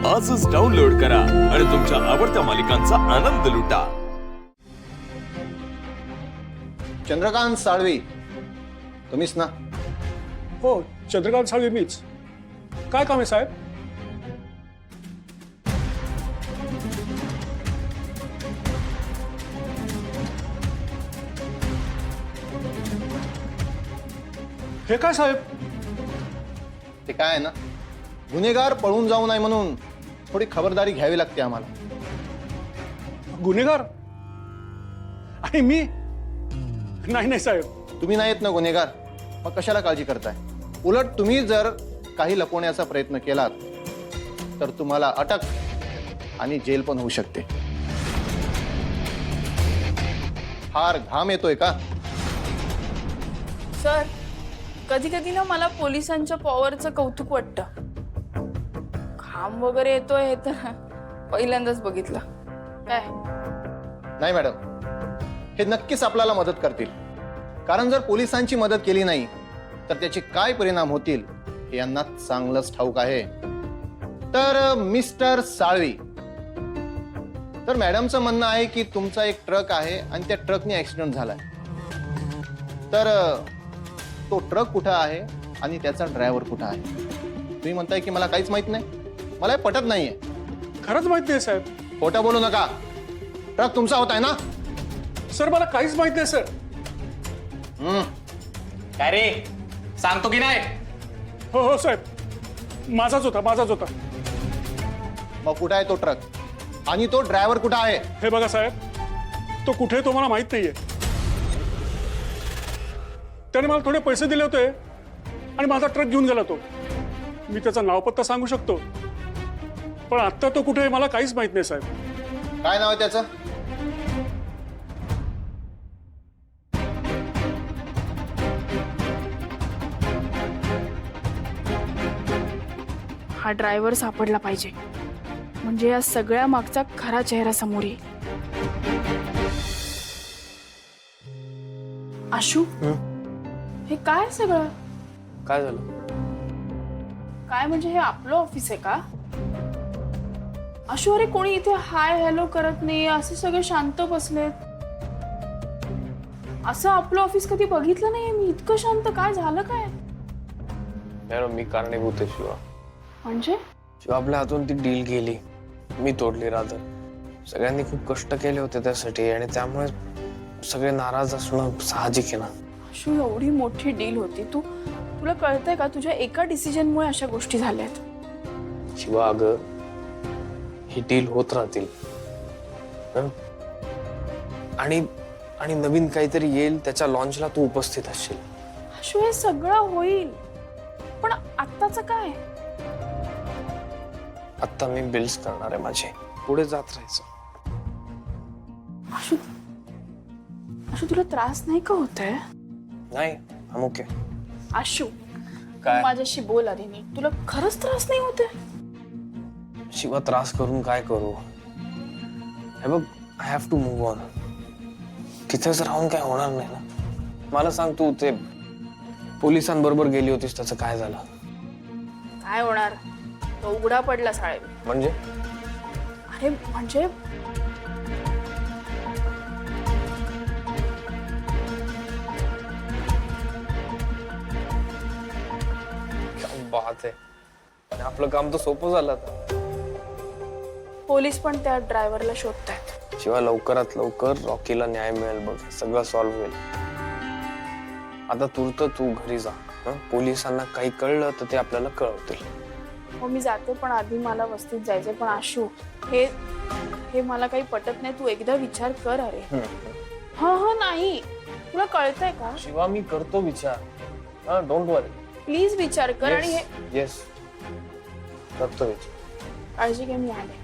आजच डाउनलोड करा आणि तुमच्या आवडत्या मालिकांचा आनंद लुटा। चंद्रकांत साळवी, तुम्हीच ना? हो, चंद्रकांत साळवी मीच। काय काम आहे साहेब? हे काय साहेब? ते काय आहे ना, गुन्हेगार पळून जाऊ नये म्हणून थोडी खबरदारी घ्यावी लागते आम्हाला। गुन्हेगार? आणि मी? नाही नाही साहेब, तुम्ही नाहीत ना गुन्हेगार, मग कशाला काळजी करताय? उलट तुम्ही जर काही लपवण्याचा प्रयत्न केलात तर तुम्हाला अटक आणि जेल पण होऊ शकते। फार घाम येतोय का? सर, कधी कधी ना मला पोलिसांच्या पॉवरचं कौतुक वाटतं। घाम वगैरे येतोय हे तर पहिल्यांदाच बघितलं। काय? नाही मॅडम, हे नक्कीच आपल्याला मदत करतील, कारण जर पोलिसांची मदत केली नाही तर त्याचे काय परिणाम होतील हे यांना चांगलंच ठाऊक आहे। तर मिस्टर साळवी, तर मॅडमचं म्हणणं आहे की तुमचा एक ट्रक आहे आणि त्या ट्रकने ऍक्सिडेंट झालाय, तर तो ट्रक कुठं आहे आणि त्याचा ड्रायव्हर कुठं आहे? तुम्ही म्हणताय की मला काहीच माहित नाही, मला हे पटत नाहीये। खरंच माहित नाही साहेब। खोटं बोलू नका, ट्रक तुमचा होता ना? सर, मला काहीच माहित नाही सर। काय रे, सांगतो की नाही? हो हो साहेब, माझाच होता। मग कुठं आहे तो ट्रक आणि तो ड्रायव्हर कुठं आहे? हे बघा साहेब, तो कुठे आहे तो मला माहित नाहीये। त्याने मला थोडे पैसे दिले होते आणि माझा ट्रक घेऊन गेला तो। मी त्याचा नाव पत्ता सांगू शकतो, पण आता तो कुठे आहे मला काहीच माहित नाही साहेब। काय नाव आहे त्याचं? हा ड्रायव्हर सापडला पाहिजे, म्हणजे या सगळ्या मागचा खरा चेहरा समोर येईल। आशू, हे काय सगळं? काय झालं? काय म्हणजे हे आपलं ऑफिस आहे का? आशू, अरे कोणी इथे हाय हॅलो करत नाही, असे सगळे शांत बसलेत। असं आपलं ऑफिस कधी बघितलं नाहीये मी, इतकं शांत। काय झालं? काय मॅडम, मी कारणीभूत आहे शिवा। म्हणजे? शिवा, आपल्या हातून ती डील गेली, मी तोडली। राधर, सगळ्यांनी खूप कष्ट केले होते त्यासाठी आणि त्यामुळे सगळे नाराज असणं साहजिक आहे ना। आशू, एवढी मोठी डील होती, तुला कळतंय का? तुझ्या एका डिसिजनमुळे अशा गोष्टी झाल्यात। शिवा, अगं, ही डील होत राहतील हं? आणि नवीन काहीतरी येईल, त्याच्या लॉन्चला तू उपस्थित असशील। आशू, हे सगळं होईल, पण आत्ताचं काय? आता मी बिल्स करणार आहे माझे, पुढे जात राहायचं। आशू, तुला त्रास नाही का होतोय? नाही, हम ओके। आशू, काय? माझ्याशी बोल आधी नीट। तुला खरंच त्रास नाही होतोय? शिवा, त्रास करून काय करू? हे बघ, I have to move on. तिथेच राहून काय होणार नाही ना। मला सांग, तू ते पोलिसांबरोबर गेली होतीस, त्याचं काय झालं? काय होणार? तो उघडा पडला साळवी। म्हणजे? अरे म्हणजे क्या बात आहे, आपलं काम तर सोपं झालं आता। पोलीस पण त्या ड्रायव्हरला शोधतायत। शिवाय लवकरात लवकर रॉकीला न्याय मिळेल बघ, सगळं सॉल्व्ह होईल। आता तू घरी जा, पोलिसांना काही कळलं तर ते आपल्याला कळवतील। हो, मी जाते, पण आधी मला वस्तीत जायचंय। पण आशू, हे मला काही पटत नाही। तू एकदा विचार कर। अरे हा नाही, तुला कळतंय का? शिवा, मी करतो विचार, हा, डोंट वरी। प्लीज विचार कर। आणि हे येस, करतो विचार। काळजी घे, मी आले।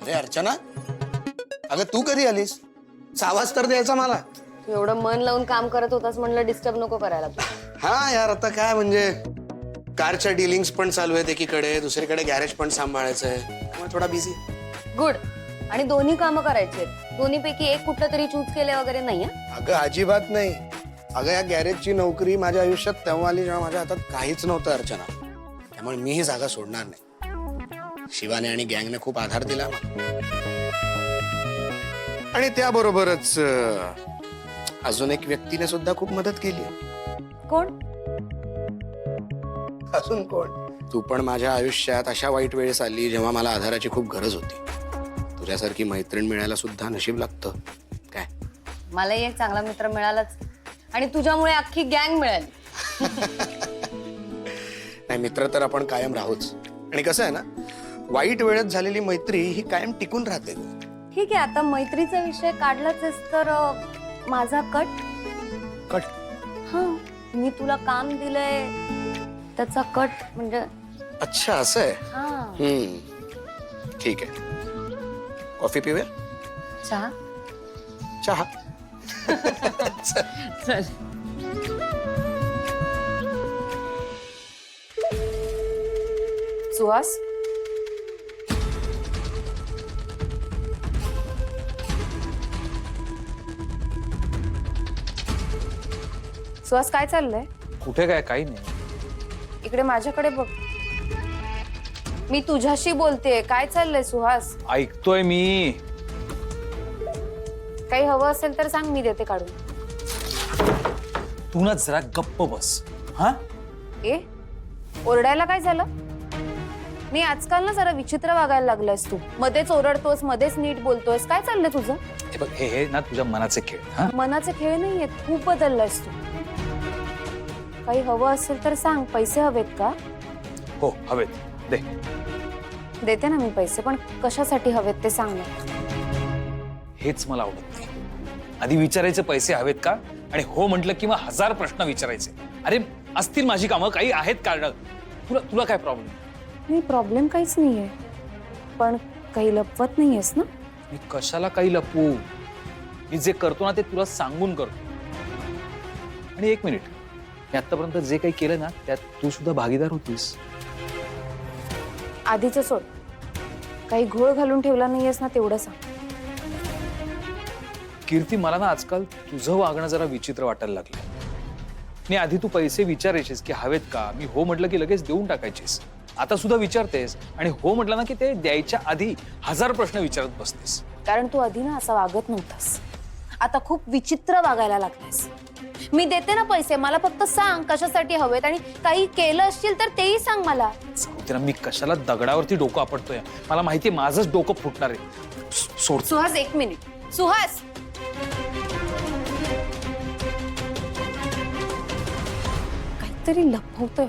अरे अर्चना, अगं तू कधी आलीस? आवाज तर द्यायचा मला. तू एवढं मन लावून काम करत होतास म्हणलं डिस्टर्ब नको करायला. हा यार, आता काय म्हणजे कारच्या डिलिंग्स पण चालू आहेत एकीकडे, दुसरीकडे गॅरेज पण सांभाळायचंय, त्यामुळे थोडा बिझी. गुड. आणि दोन्ही कामं करायची आहेत. दोन्हीपैकी एक कुठलं तरी चूज केले वगैरे नाही हं? अगं अजिबात नाही. अगं या गॅरेजची नोकरी माझ्या आयुष्यात तेव्हा आली जेव्हा माझ्या हातात काहीच नव्हतं अर्चना. त्यामुळे मी ही जागा सोडणार नाही. शिवाने आणि गँगने खूप आधार दिला मला. आणि त्याबरोबरच अजून एक व्यक्तीने सुद्धा खूप मदत केली. कोण? अजून कोण? तू पण माझ्या आयुष्यात अशा वाईट वेळेस आली जेव्हा मला आधाराची खूप गरज होती. तुझ्यासारखी मैत्रीण मिळायला सुद्धा नशीब लागतं. काय मलाही एक चांगला मित्र मिळालाच आणि तुझ्यामुळे अख्खी गँग मिळाली. नाही, मित्र तर आपण कायम राहूच. आणि कसं आहे ना, वाईट वेळेत झालेली मैत्री ही कायम टिकून राहते. ठीक आहे, आता मैत्रीचा विषय काढलाच तर माझा कट. कट? हा, मी तुला काम दिलंय त्याचा कट म्हणजे. अच्छा, असं आहे. हा. ठीक आहे. कॉफी पिऊया? चहा. चहा. चल. सुहास, सुहास काय चाललंय? कुठे काय? काही नाही. इकडे माझ्याकडे बघ. मी तुझ्याशी बोलतेय. काय चाललंय सुहास? ऐकतोय मी. काही हवं असेल तर सांग, मी देते काढून. तू ना जरा गप्प बस. हा, ए, ओरडायला काय झालं? मी आजकाल ना जरा विचित्र वागायला लागलायस तू. मध्येच ओरडतोस, मध्येच नीट बोलतोयस. काय चाललंय तुझं? हे बघ, हे ना तुझ्या मनाचे खेळ. हा, मनाचे खेळ नाहीयेत. खूप बदललायस तू. काही हवं असेल तर सांग. पैसे हवेत का? हो हवेत. दे. देते ना मी पैसे, पण कशासाठी हवेत ते सांग ना. हेच मला आवडत नाही. आधी विचारायचे पैसे हवेत का, आणि हो म्हटलं की मग 1000 प्रश्न विचारायचे. अरे असतील माझी कामं, काही आहेत कारण. तुला तुला काय प्रॉब्लेम? नाही, प्रॉब्लेम काहीच नाहीये, पण काही लपवत नाहीयेस ना? मी कशाला काही लपवू? मी जे करतो ना ते तुला सांगून करतो. आणि एक मिनिट, मी आतापर्यंत जे काही केलं ना त्यात तू सुद्धा भागीदार होतीस. आधीचं सोड. काही घोळ घालून ठेवला नाहीयेस ना, तेवढं सांग. कीर्ती, मला ना आजकाल तुझं वागणं जरा विचित्र वाटायला लागलं. मी आधी तू पैसे विचारायचीस की हवेत का, मी हो म्हटलं की लगेच देऊन टाकायचीस. आता सुद्धा विचारतेस आणि हो म्हटलं ना की ते द्यायच्या आधी 1000 प्रश्न विचारत बसतेस. कारण तू आधी ना असा वागत नव्हतास. आता खूप विचित्र वागायला लागलायस. मी देते ना पैसे, मला फक्त सांग कशासाठी हवेत, आणि काही केलं असशील तर तेही सांग मला. सांगते ना, मी कशाला दगडावरती डोकं आपटतोय. मला माहितीये माझंच डोकं फुटणार आहे. सोड. सुहास, एक मिनिट. सुहास, काहीतरी लपवतोय.